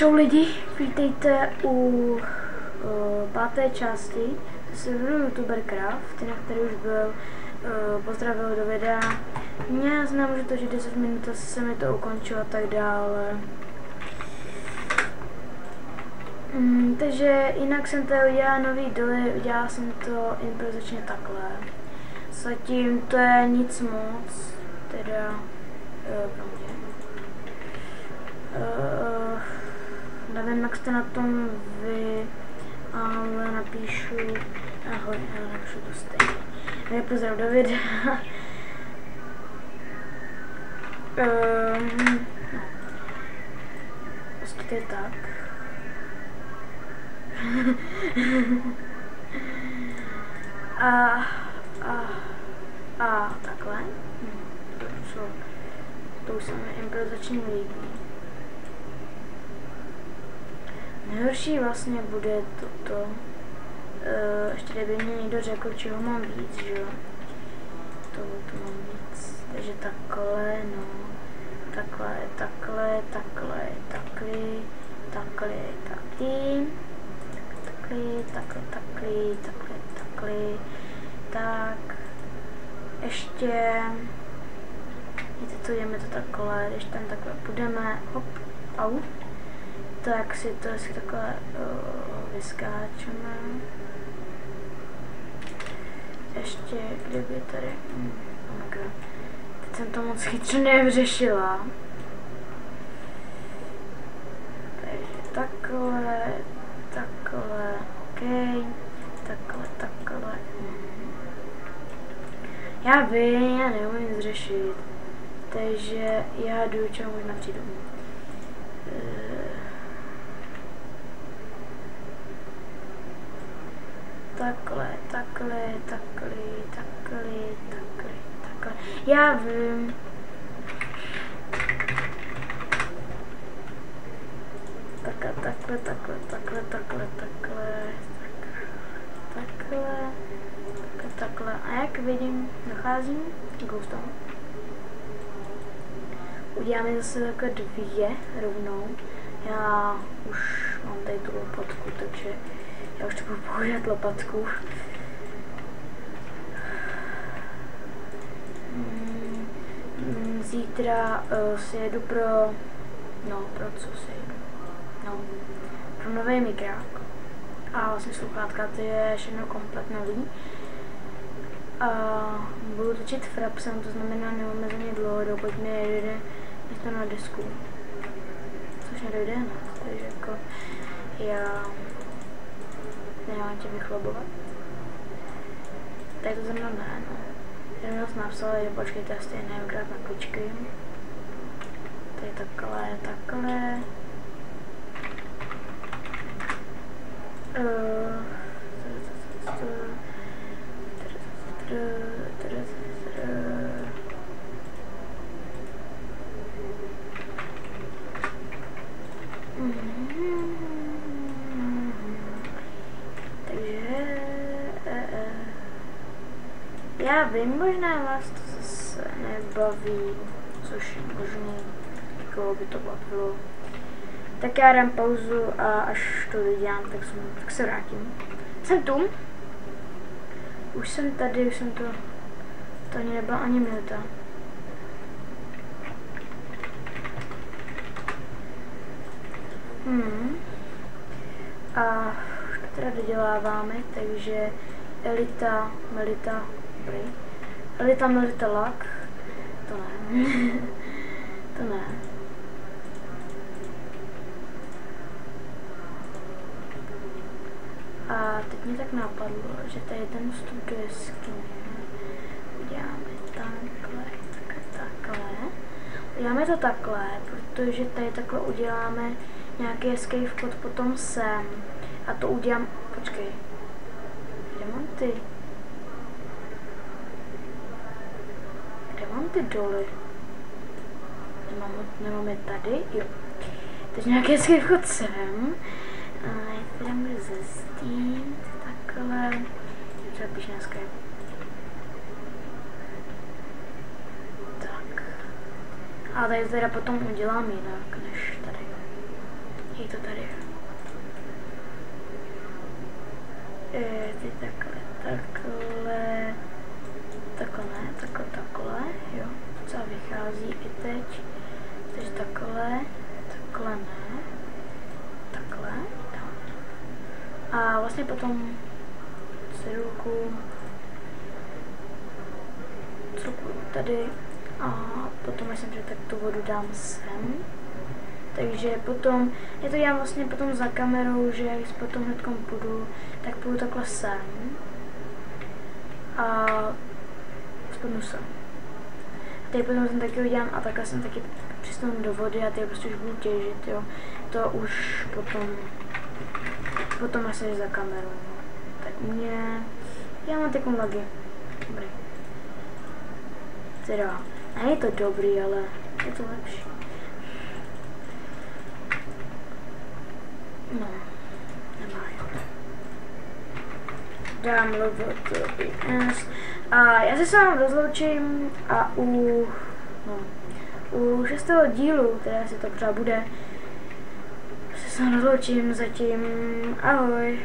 Čau lidi, vítejte u páté části serveru YouTubercraft, na který už byl pozdravil do videa. Já nemůžu to, že 10 minut se mi to ukončilo a tak dále. Takže jinak jsem to udělala nový doly, udělala jsem to improvizačně takhle. Zatím to je nic moc, teda pro mě. Nevím, jak jste na tom vy, ale napíšu, ahoj, ale napíšu to stejně. Takže pozdrav do videa. No. Prostě to je tak. a takhle. To už se mi improvizačně líbí. Nejhorší vlastně bude toto. Ještě kdyby mě někdo řekl, čeho mám víc, že jo? To mám víc. Takže takhle, no. Takhle, takhle, takhle, takhle, takhle, takhle, takhle, takhle, takhle, takhle, takhle, tak. Ještě. Víte co, jdeme to takhle, když tam takhle půjdeme, hop, au. Tak si to takhle vyskáčeme. Ještě, kdyby tady... Teď jsem to moc chytře nevyřešila. Takže takhle, takhle, ok, takhle, takhle. Já vím, já neumím nic řešit. Takže já jdu, čemu možná přijdu. Takhle, takhle, takhle, takhle, takhle, takhle. Já vím. Takhle, takhle, takhle, takhle, takhle, takhle, takhle, takhle. A jak vidím, nacházím ghost. Uděláme zase takhle dvě rovnou. Já už mám tady tu lopatku, takže já už to budu používat lopatku. Zítra si jedu pro co si jedu? No, pro nový mikrák. A vlastně sluchátka, to je všechno komplet nový. A budu točit frapsem, to znamená neomezeně dlouho, dokud mi jede něco na desku. Což nedojde na, takže jako já nemám tě vychlobovat. Tak to ze mnou ne, no. Jenom nás napsal, že počkejte, já stejně nevím, na kličky. Tady takhle, takhle. Já vím, možná vás to zase nebaví, což je možný, koho by to bavilo. Tak já dám pauzu a až to vydělám, tak se vrátím. Jsem tu. Už jsem tady, už jsem to ani nebyla ani minuta. A už to teda doděláváme, takže Elita, Melita, Elita, Melita, Lak, to ne, to ne. A teď mě tak napadlo, že tady ten vstup do jeskyně uděláme takhle, takhle. Uděláme to takhle, protože tady takhle uděláme nějaký escape kód potom sem. A to udělám, počkej, kde mám ty? Kde mám ty doly? Nemám je tady? Jo. Takže nějaký escape kód sem. A já teda můžu zjistit takhle. Co píše na Skype? Tak. A tady teda potom udělám jinak, než tady. Hej, to tady. Ty takhle, takhle, jo. Co vychází i teď. Takže takhle ne. Takhle, tam. A vlastně potom cedulku tady a potom myslím, že tak tu vodu dám sem. Takže potom, já to dělám vlastně potom za kamerou, že když potom hnedkom půjdu, tak půjdu takhle sem a spadnu sem. A tady potom jsem taky udělám a takhle jsem taky přistanu do vody a tady prostě už budu těžit, jo. To už potom asi za kamerou. Tak já mám takovou lagy. Dobrý. Teda, není to dobrý, ale je to lepší. No, nemá. Dám logo to BS. A já se s vámi rozloučím a u 6. dílu, které si to třeba bude, se s vámi rozloučím zatím. Ahoj.